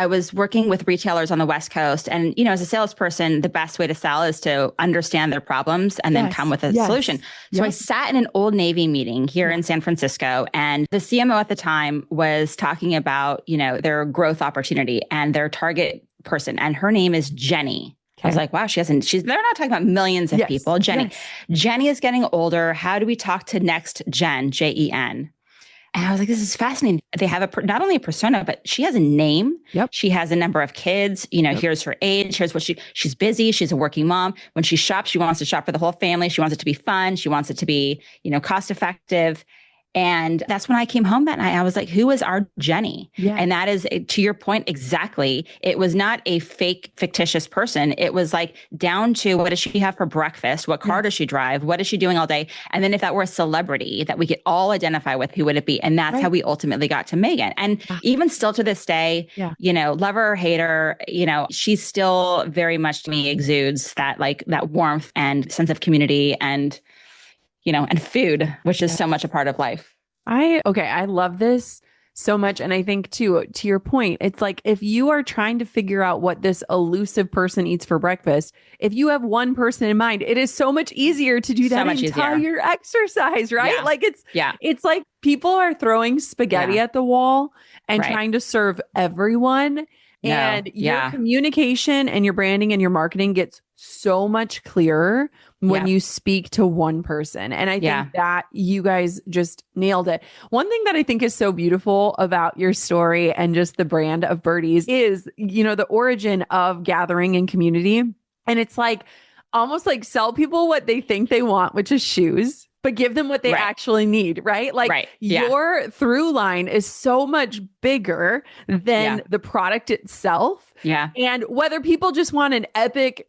[SPEAKER 2] was working with retailers on the West Coast. And, as a salesperson, the best way to sell is to understand their problems and then come with a solution. So I sat in an Old Navy meeting here in San Francisco, and the CMO at the time was talking about, their growth opportunity and their target person. And her name is Jenny. I was like, wow, they're not talking about millions of people. Jenny. Jenny is getting older. How do we talk to next Jen, Jen? And I was like, this is fascinating. They have not only a persona, but she has a name. Yep. She has a number of kids. Here's her age. Here's what she's busy. She's a working mom. When she shops, she wants to shop for the whole family. She wants it to be fun. She wants it to be, cost effective. And that's when I came home that night. I was like, who is our Jenny? Yes. And that is, to your point, exactly. It was not a fictitious person. It was like down to, what does she have for breakfast? What car does she drive? What is she doing all day? And then if that were a celebrity that we could all identify with, who would it be? And that's how we ultimately got to Megan. And even still to this day, love her or hate her, she's still very much, to me, exudes that warmth and sense of community and and food, which is so much a part of life.
[SPEAKER 1] I love this so much. And I think too, to your point, it's like, if you are trying to figure out what this elusive person eats for breakfast, if you have one person in mind, it is so much easier to do that entire exercise, right? Yeah. Like it's like people are throwing spaghetti at the wall and trying to serve everyone. And your communication and your branding and your marketing gets so much clearer when you speak to one person. And I think that you guys just nailed it. One thing that I think is so beautiful about your story and just the brand of Birdies is, the origin of gathering and community. And it's like, almost like sell people what they think they want, which is shoes, but give them what they actually need, right? Like your through line is so much bigger than the product itself. Yeah. And whether people just want an epic,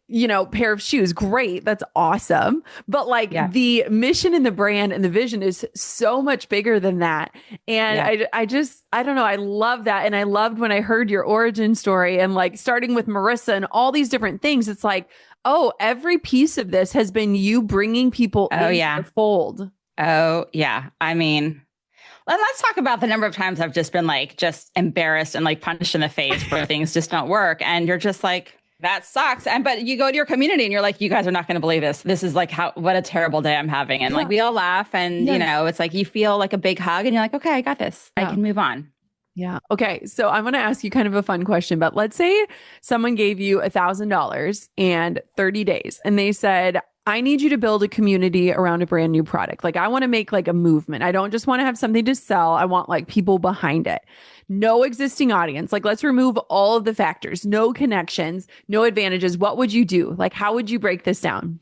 [SPEAKER 1] pair of shoes, great. That's awesome. But the mission and the brand and the vision is so much bigger than that. And I don't know. I love that. And I loved when I heard your origin story and starting with Marissa and all these different things. It's like, oh, every piece of this has been you bringing people into the fold.
[SPEAKER 2] Oh, yeah. I mean, let's talk about the number of times I've just been just embarrassed and punched in the face where things just don't work. And you're just like, that sucks. But you go to your community and you're like, you guys are not going to believe this. This is what a terrible day I'm having. And we all laugh and, it's like you feel like a big hug and you're like, okay, I got this. I can move on.
[SPEAKER 1] Yeah. Okay. So I'm going to ask you kind of a fun question, but let's say someone gave you $1,000 and 30 days and they said, I need you to build a community around a brand new product. I want to make a movement. I don't just want to have something to sell. I want people behind it. No existing audience. Let's remove all of the factors, no connections, no advantages. What would you do? How would you break this down?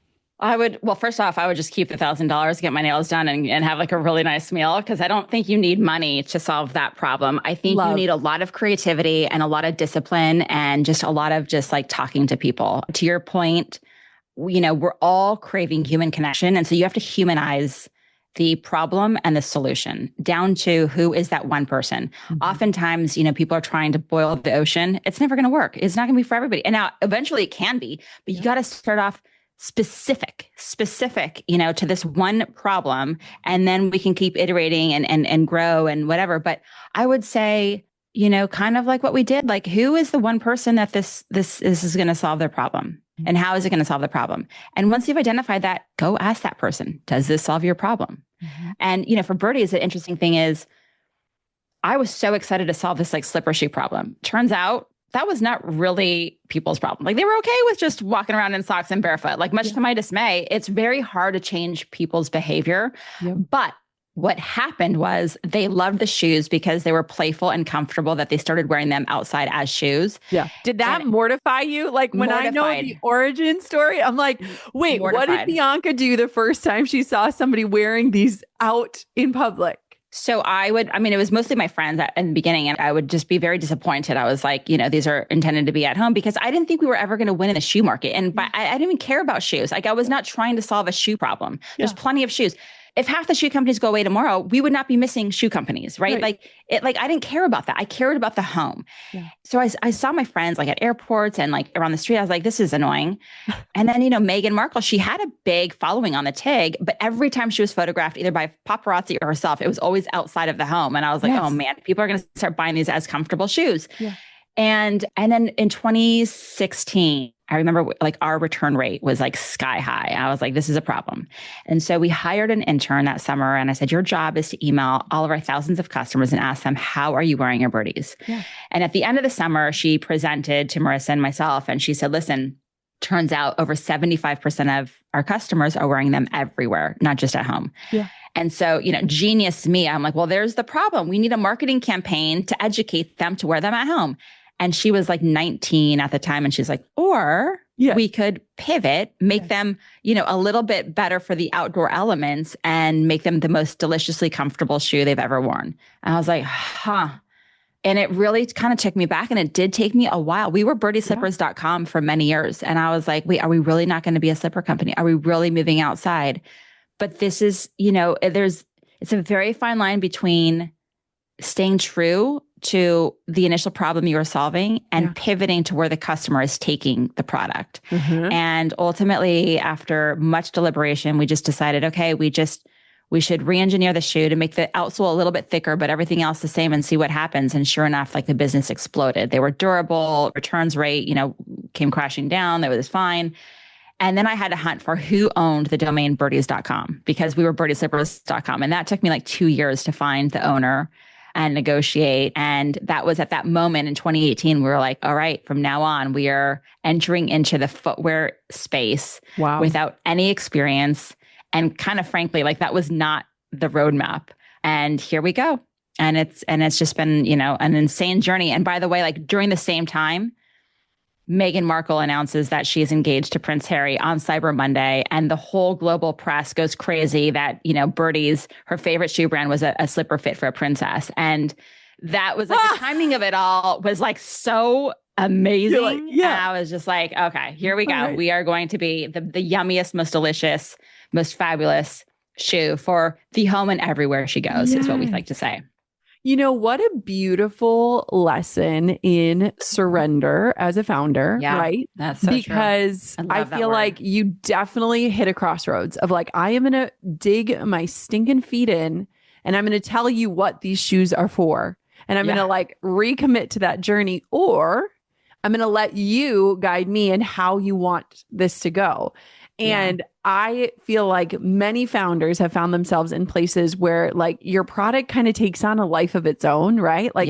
[SPEAKER 2] First off, I would just keep the $1,000, get my nails done and have a really nice meal, because I don't think you need money to solve that problem. I think you need a lot of creativity and a lot of discipline and just a lot of talking to people. To your point, we're all craving human connection. And so you have to humanize the problem and the solution down to who is that one person. Mm-hmm. Oftentimes, people are trying to boil the ocean. It's never going to work. It's not going to be for everybody. And now eventually it can be, but you got to start off specific, to this one problem. And then we can keep iterating and grow and whatever. But I would say, kind of like what we did, who is the one person that this is going to solve their problem? And how is it going to solve the problem? And once you've identified that, go ask that person, does this solve your problem? Mm-hmm. And, for Birdies, the interesting thing is I was so excited to solve this slipper shoe problem. Turns out that was not really people's problem. They were okay with just walking around in socks and barefoot. Much to my dismay, it's very hard to change people's behavior. Yep. But What happened was they loved the shoes because they were playful and comfortable, that they started wearing them outside as shoes.
[SPEAKER 1] Yeah. Did that
[SPEAKER 2] And
[SPEAKER 1] mortify you? Like when I know the
[SPEAKER 2] mortified,
[SPEAKER 1] origin story, I'm like, wait, what did
[SPEAKER 2] mortified.
[SPEAKER 1] Bianca do the first time she saw somebody wearing these out in public?
[SPEAKER 2] So it was mostly my friends in the beginning, and I would just be very disappointed. I was like, these are intended to be at home, because I didn't think we were ever going to win in the shoe market. And I didn't even care about shoes. Like, I was not trying to solve a shoe problem. There's plenty of shoes. If half the shoe companies go away tomorrow, we would not be missing shoe companies, right? Like I didn't care about that. I cared about the home. Yeah. So I saw my friends like at airports and like around the street. I was like, this is annoying. And then, Meghan Markle, she had a big following on the TIG, but every time she was photographed either by paparazzi or herself, it was always outside of the home. And I was like, oh man, people are going to start buying these as comfortable shoes. Yeah. And then in 2016, I remember like our return rate was like sky high. I was like, this is a problem. And so we hired an intern that summer, and I said, your job is to email all of our thousands of customers and ask them, how are you wearing your Birdies? Yeah. And at the end of the summer, she presented to Marissa and myself, and she said, listen, turns out over 75% of our customers are wearing them everywhere, not just at home. Yeah. And so, genius me, I'm like, well, there's the problem. We need a marketing campaign to educate them to wear them at home. And she was like 19 at the time. And she's like, or we could pivot, make them, a little bit better for the outdoor elements and make them the most deliciously comfortable shoe they've ever worn. And I was like, huh. And it really kind of took me back. And it did take me a while. We were birdieslippers.com for many years. And I was like, wait, are we really not going to be a slipper company? Are we really moving outside? But this is, it's a very fine line between staying true to the initial problem you were solving and pivoting to where the customer is taking the product. Mm-hmm. And ultimately, after much deliberation, we just decided, okay, we should re-engineer the shoe to make the outsole a little bit thicker, but everything else the same, and see what happens. And sure enough, like the business exploded. They were durable, returns rate, came crashing down. That was fine. And then I had to hunt for who owned the domain birdies.com, because we were birdieslippers.com. And that took me like 2 years to find the owner and negotiate. And that was at that moment in 2018, we were like, all right, from now on, we are entering into the footwear space without any experience. And kind of frankly, like that was not the roadmap. And here we go. And it's just been, an insane journey. And by the way, like during the same time, Meghan Markle announces that she's engaged to Prince Harry on Cyber Monday, and the whole global press goes crazy that, Birdies, her favorite shoe brand, was a slipper fit for a princess. And that was like the timing of it all was like so amazing. Like, yeah. I was just like, okay, here we go. Right. We are going to be the yummiest, most delicious, most fabulous shoe for the home and everywhere she goes, is what we like to say.
[SPEAKER 1] What a beautiful lesson in surrender as a founder, right?
[SPEAKER 2] That's so
[SPEAKER 1] because
[SPEAKER 2] true.
[SPEAKER 1] I feel like you definitely hit a crossroads of like, I am going to dig my stinking feet in, and I'm going to tell you what these shoes are for. And I'm going to like recommit to that journey, or I'm going to let you guide me in how you want this to go. And I feel like many founders have found themselves in places where like your product kind of takes on a life of its own, right? Like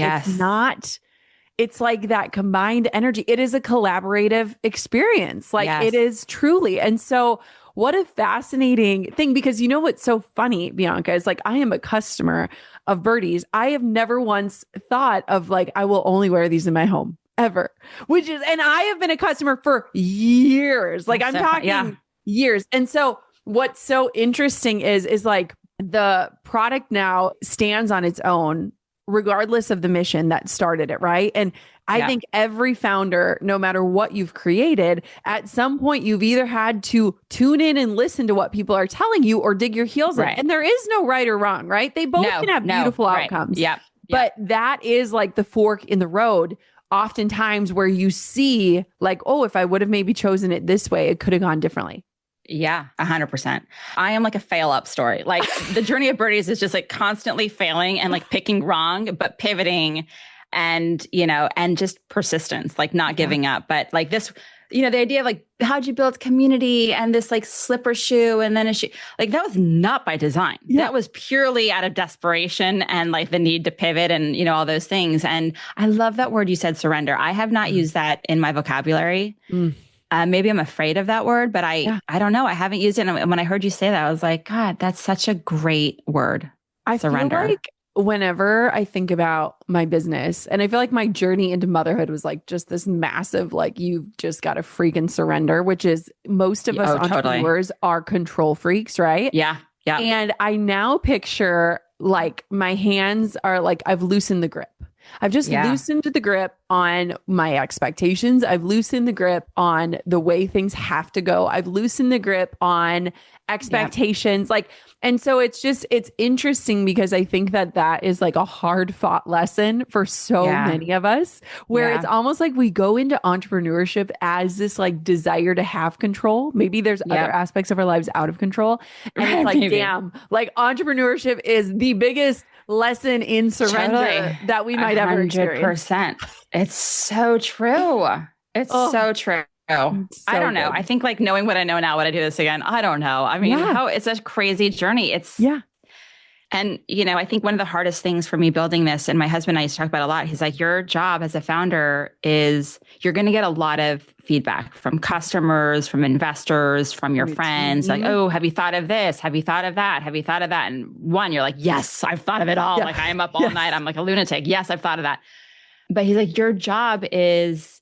[SPEAKER 1] it's like that combined energy. It is a collaborative experience. Like it is truly. And so what a fascinating thing, because what's so funny, Bianca, is like, I am a customer of Birdies. I have never once thought of like, I will only wear these in my home ever, and I have been a customer for years. Like I'm talking years. And so what's so interesting is like the product now stands on its own, regardless of the mission that started it, right? And I think every founder, no matter what you've created, at some point you've either had to tune in and listen to what people are telling you or dig your heels in. And there is no right or wrong, right? They both can have beautiful outcomes. Yeah. But that is like the fork in the road oftentimes where you see like, oh, if I would have maybe chosen it this way, it could have gone differently.
[SPEAKER 2] Yeah, 100%. I am like a fail up story. Like the journey of Birdies is just like constantly failing and like picking wrong, but pivoting and, and just persistence, like not giving up. But like this, the idea of like, how'd you build community and this like slipper shoe and then a shoe, like that was not by design. Yeah. That was purely out of desperation and like the need to pivot and, all those things. And I love that word you said, surrender. I have not used that in my vocabulary. Maybe I'm afraid of that word, but I don't know. I haven't used it. And when I heard you say that, I was like, God, that's such a great word.
[SPEAKER 1] I feel
[SPEAKER 2] surrender.
[SPEAKER 1] like whenever I think about my business, and I feel like my journey into motherhood was like just this massive, like, you've just got to freaking surrender, which is most of us
[SPEAKER 2] Oh, totally.
[SPEAKER 1] entrepreneurs are control freaks, right?
[SPEAKER 2] Yeah. Yeah.
[SPEAKER 1] And I now picture like my hands are like, I've loosened the grip. I've just
[SPEAKER 2] Yeah.
[SPEAKER 1] loosened the grip on my expectations. I've loosened the grip on the way things have to go. I've loosened the grip on expectations. Like, and so it's interesting because I think that that is like a hard fought lesson for so
[SPEAKER 2] Yeah.
[SPEAKER 1] many of us, where it's
[SPEAKER 2] Yeah.
[SPEAKER 1] almost like we go into entrepreneurship as this like desire to have control. Maybe there's other
[SPEAKER 2] Yep.
[SPEAKER 1] aspects of our lives out of control. And it's like,
[SPEAKER 2] Maybe.
[SPEAKER 1] damn, like entrepreneurship is the biggest lesson in surrender
[SPEAKER 2] Totally.
[SPEAKER 1] that we might ever experience.
[SPEAKER 2] 100%. It's so true. It's
[SPEAKER 1] Oh,
[SPEAKER 2] so true. I
[SPEAKER 1] so
[SPEAKER 2] don't know. I
[SPEAKER 1] good.
[SPEAKER 2] think like knowing what I know now, would I do this again? I don't know. I mean,
[SPEAKER 1] Yeah.
[SPEAKER 2] it's a crazy journey.
[SPEAKER 1] Yeah.
[SPEAKER 2] And, I think one of the hardest things for me building this, and my husband and I used to talk about a lot, he's like, your job as a founder is you're going to get a lot of feedback from customers, from investors, from your
[SPEAKER 1] From your
[SPEAKER 2] friends. Like,
[SPEAKER 1] team.
[SPEAKER 2] oh, have you thought of this? Have you thought of that? Have you thought of that? And one, you're like, yes, I've thought of it all.
[SPEAKER 1] Yeah.
[SPEAKER 2] Like I am up all
[SPEAKER 1] Yes.
[SPEAKER 2] night. I'm like a lunatic. Yes, I've thought of that. But he's like, your job is,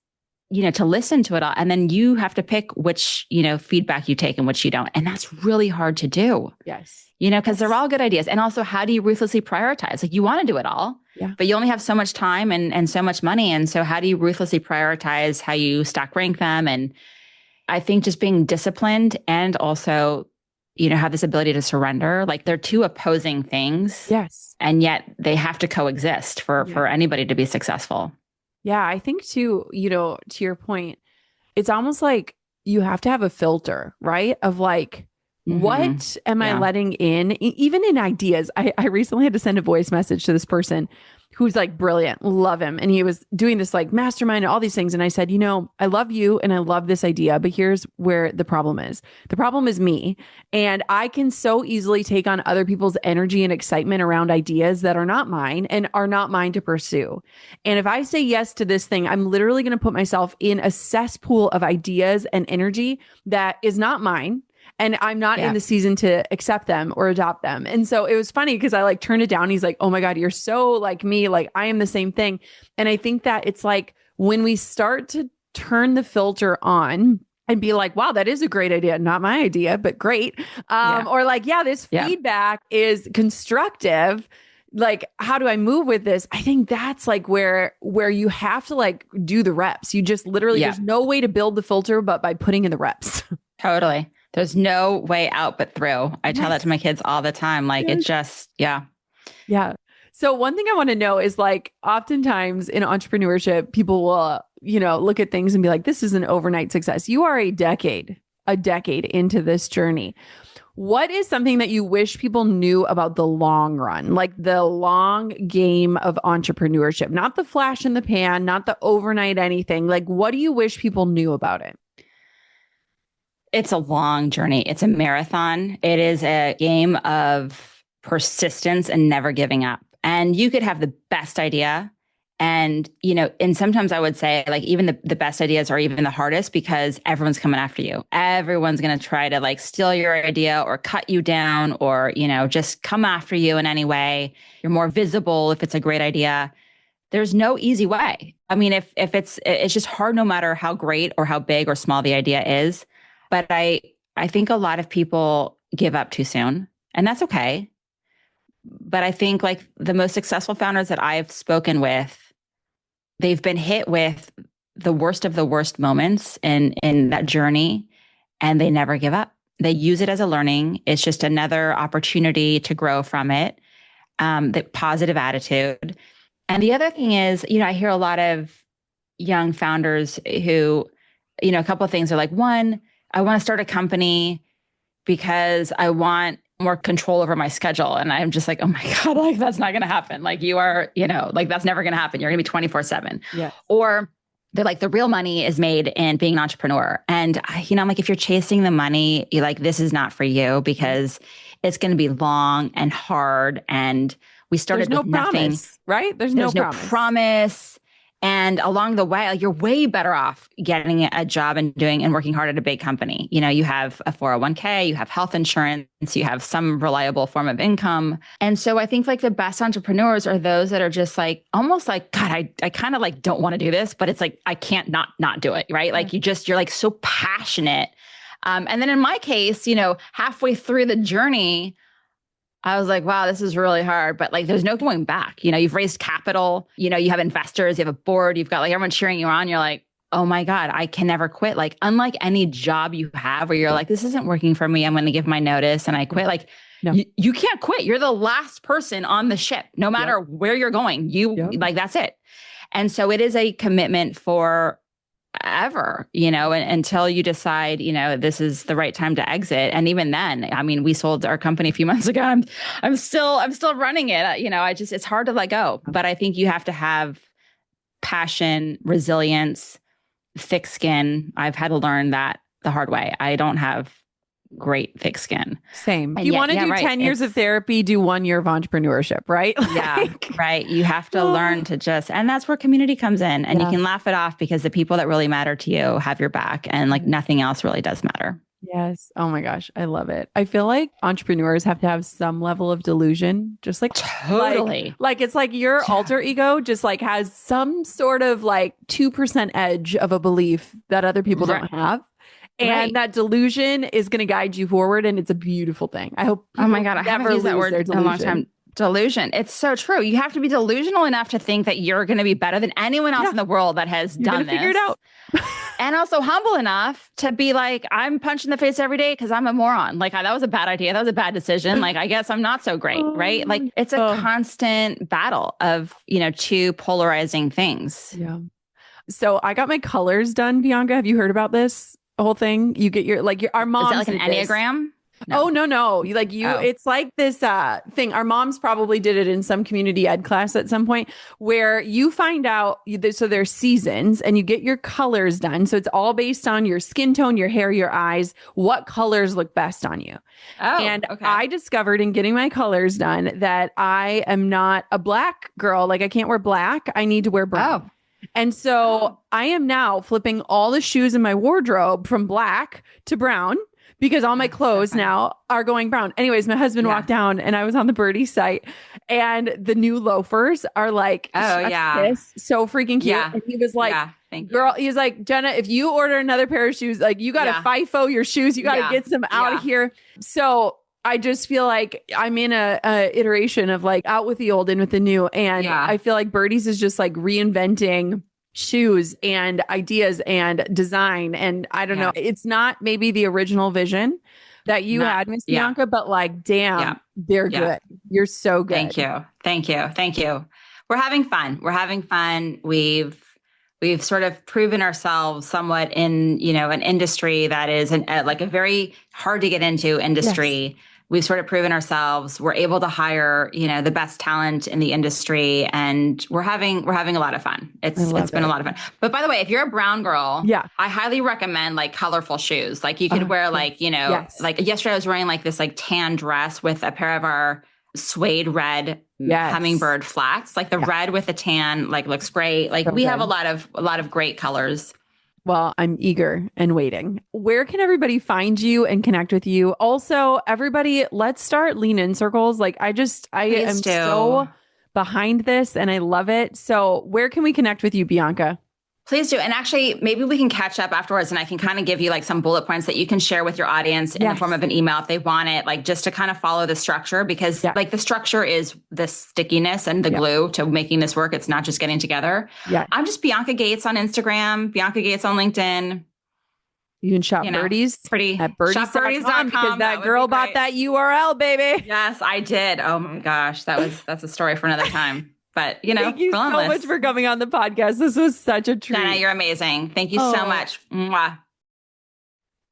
[SPEAKER 2] to listen to it all. And then you have to pick which, feedback you take and which you don't. And that's really hard to do.
[SPEAKER 1] Yes.
[SPEAKER 2] Because they're all good ideas. And also, how do you ruthlessly prioritize? Like you want to do it all, but you only have so much time and so much money. And so how do you ruthlessly prioritize how you stack rank them? And I think just being disciplined and also, have this ability to surrender, like they're two opposing things.
[SPEAKER 1] Yes.
[SPEAKER 2] And yet they have to coexist for anybody to be successful.
[SPEAKER 1] Yeah. I think too, to your point, it's almost like you have to have a filter, right? Of like, what am I letting in? Even in ideas. I recently had to send a voice message to this person who's like brilliant, love him. And he was doing this like mastermind and all these things. And I said, I love you and I love this idea, but here's where the problem is. The problem is me. And I can so easily take on other people's energy and excitement around ideas that are not mine and are not mine to pursue. And if I say yes to this thing, I'm literally going to put myself in a cesspool of ideas and energy that is not mine. And I'm not in the season to accept them or adopt them. And so it was funny because I like turned it down. He's like, oh my God, you're so like me. Like I am the same thing. And I think that it's like when we start to turn the filter on and be like, wow, that is a great idea. Not my idea, but great. Or like, this feedback is constructive. Like, how do I move with this? I think that's like where you have to like do the reps. You just literally, there's no way to build the filter, but by putting in the reps.
[SPEAKER 2] Totally. There's no way out but through. I tell that to my kids all the time. Like it just, Yeah.
[SPEAKER 1] So one thing I want to know is like, oftentimes in entrepreneurship, people will, look at things and be like, this is an overnight success. You are a decade into this journey. What is something that you wish people knew about the long run, like the long game of entrepreneurship, not the flash in the pan, not the overnight anything? Like, what do you wish people knew about it?
[SPEAKER 2] It's a long journey. It's a marathon. It is a game of persistence and never giving up. And you could have the best idea. And, and sometimes I would say like even the best ideas are even the hardest because everyone's coming after you. Everyone's going to try to like steal your idea or cut you down or, just come after you in any way. You're more visible if it's a great idea. There's no easy way. I mean, if it's just hard no matter how great or how big or small the idea is. But I think a lot of people give up too soon, and that's okay. But I think like the most successful founders that I've spoken with, they've been hit with the worst of the worst moments in that journey, and they never give up. They use it as a learning. It's just another opportunity to grow from it, the positive attitude. And the other thing is, I hear a lot of young founders who, a couple of things are like, one, I want to start a company because I want more control over my schedule. And I'm just like, oh my God, like that's not going to happen. Like you are, like that's never going to happen. You're going to be 24/7.
[SPEAKER 1] Yeah.
[SPEAKER 2] Or they're like, the real money is made in being an entrepreneur. And, I'm like, if you're chasing the money, you're like, this is not for you because it's going to be long and hard. And we started with nothing.
[SPEAKER 1] Promise, right? There's no promise.
[SPEAKER 2] And along the way, like, you're way better off getting a job and working hard at a big company. You have a 401k, you have health insurance, you have some reliable form of income. And so I think like the best entrepreneurs are those that are just like, almost like, God, I kind of like don't want to do this, but it's like, I can't not do it. Right. Like you're like so passionate. And then in my case, halfway through the journey, I was like, wow, this is really hard, but like, there's no going back. You've raised capital, you have investors, you have a board, you've got like everyone cheering you on. You're like, oh my God, I can never quit. Like, unlike any job you have where you're like, this isn't working for me, I'm going to give my notice and I quit. Like, no. You can't quit. You're the last person on the ship, no matter where you're going. Like, that's it. And so it is a commitment for ever, until you decide, this is the right time to exit. And even then, I mean, we sold our company a few months ago. I'm still running it. It's hard to let go, but I think you have to have passion, resilience, thick skin. I've had to learn that the hard way. I don't have great thick skin.
[SPEAKER 1] Same. You want to do 10 years of therapy, do 1 year of entrepreneurship, right?
[SPEAKER 2] Yeah, right. You have to learn to and that's where community comes in, and you can laugh it off because the people that really matter to you have your back, and like nothing else really does matter.
[SPEAKER 1] Yes. Oh my gosh. I love it. I feel like entrepreneurs have to have some level of delusion, just like
[SPEAKER 2] totally.
[SPEAKER 1] Like it's like your alter ego just like has some sort of like 2% edge of a belief that other people don't have. And that delusion is going to guide you forward. And it's a beautiful thing. I hope.
[SPEAKER 2] Oh my God. I haven't used that word in a long time. Delusion. It's so true. You have to be delusional enough to think that you're going to be better than anyone else in the world that has done this.
[SPEAKER 1] Figure it out.
[SPEAKER 2] And also humble enough to be like, I'm punched in the face every day because I'm a moron. Like, that was a bad idea. That was a bad decision. Like, I guess I'm not so great. Right. Like, it's a constant battle of, two polarizing things.
[SPEAKER 1] Yeah. So I got my colors done, Bianca. Have you heard about this whole thing? You get our mom.
[SPEAKER 2] Is it like an Enneagram?
[SPEAKER 1] No. Oh, no. It's like this thing. Our moms probably did it in some community ed class at some point where you find out, so there's seasons and you get your colors done. So it's all based on your skin tone, your hair, your eyes, what colors look best on you. Oh, and okay. I discovered in getting my colors done that I am not a black girl. Like, I can't wear black. I need to wear brown. Oh. And so I am now flipping all the shoes in my wardrobe from black to brown because all my clothes now are going brown. Anyways, my husband walked down and I was on the Birdies site and the new loafers are like, so freaking cute. Yeah. And he was like, girl, he's like, Jenna, if you order another pair of shoes, like you got to FIFO your shoes. You got to get some out of here. So I just feel like I'm in a iteration of like out with the old, in with the new. And I feel like Birdies is just like reinventing shoes and ideas and design. And I don't know, it's not maybe the original vision that you had, Miss Bianca, but like, damn, they're good. You're so good.
[SPEAKER 2] Thank you. We're having fun. We've sort of proven ourselves somewhat in, an industry that is like a very hard to get into industry. Yes. We've sort of proven ourselves. We're able to hire, the best talent in the industry, and we're having a lot of fun. It's been a lot of fun. But by the way, if you're a brown girl, I highly recommend like colorful shoes. Like you could wear like, like yesterday I was wearing like this like tan dress with a pair of our suede red hummingbird flats. Like the red with the tan, like looks great. Like we have a lot of great colors.
[SPEAKER 1] Well, I'm eager and waiting. Where can everybody find you and connect with you? Also, everybody, let's start lean in circles. Like I am so behind this and I love it. So where can we connect with you, Bianca?
[SPEAKER 2] Please do. And actually, maybe we can catch up afterwards and I can kind of give you like some bullet points that you can share with your audience in the form of an email if they want it, like just to kind of follow the structure, because like the structure is the stickiness and the glue to making this work. It's not just getting together. Yeah. I'm just Bianca Gates on Instagram, Bianca Gates on LinkedIn.
[SPEAKER 1] You can shop Birdies at birdies.com because that girl bought that URL, baby.
[SPEAKER 2] Yes, I did. Oh my gosh. That's a story for another time. But,
[SPEAKER 1] thank you so much for coming on the podcast. This was such a treat.
[SPEAKER 2] Jenna, you're amazing. Thank you so much. Mwah.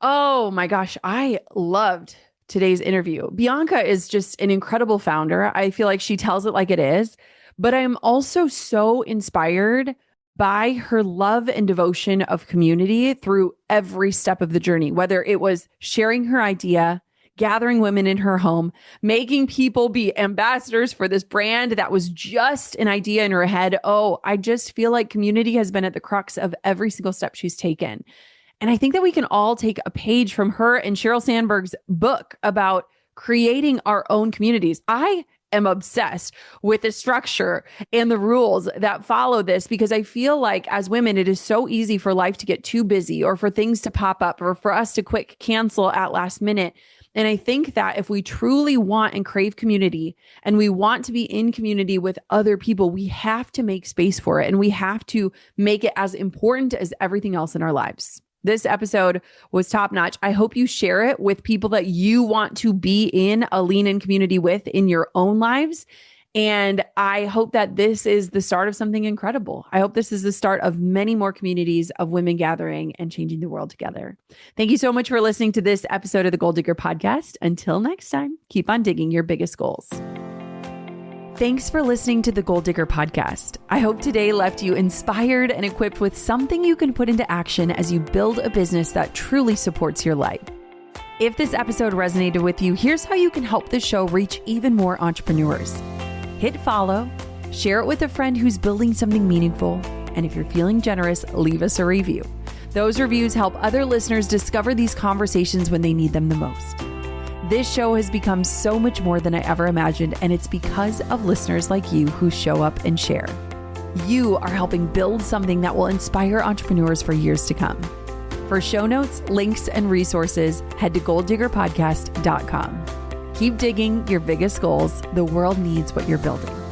[SPEAKER 1] Oh my gosh. I loved today's interview. Bianca is just an incredible founder. I feel like she tells it like it is, but I'm also so inspired by her love and devotion of community through every step of the journey, whether it was sharing her idea, gathering women in her home, making people be ambassadors for this brand that was just an idea in her head. Oh, I just feel like community has been at the crux of every single step she's taken. And I think that we can all take a page from her and Sheryl Sandberg's book about creating our own communities. I am obsessed with the structure and the rules that follow this because I feel like as women, it is so easy for life to get too busy or for things to pop up or for us to quick cancel at last minute. And I think that if we truly want and crave community and we want to be in community with other people, we have to make space for it and we have to make it as important as everything else in our lives. This episode was top notch. I hope you share it with people that you want to be in a lean in community with in your own lives. And I hope that this is the start of something incredible. I hope this is the start of many more communities of women gathering and changing the world together. Thank you so much for listening to this episode of the Goal Digger Podcast. Until next time, keep on digging your biggest goals. Thanks for listening to the Goal Digger Podcast. I hope today left you inspired and equipped with something you can put into action as you build a business that truly supports your life. If this episode resonated with you, here's how you can help the show reach even more entrepreneurs. Hit follow, share it with a friend who's building something meaningful, and if you're feeling generous, leave us a review. Those reviews help other listeners discover these conversations when they need them the most. This show has become so much more than I ever imagined, and it's because of listeners like you who show up and share. You are helping build something that will inspire entrepreneurs for years to come. For show notes, links, and resources, head to goaldiggerpodcast.com. Keep digging your biggest goals. The world needs what you're building.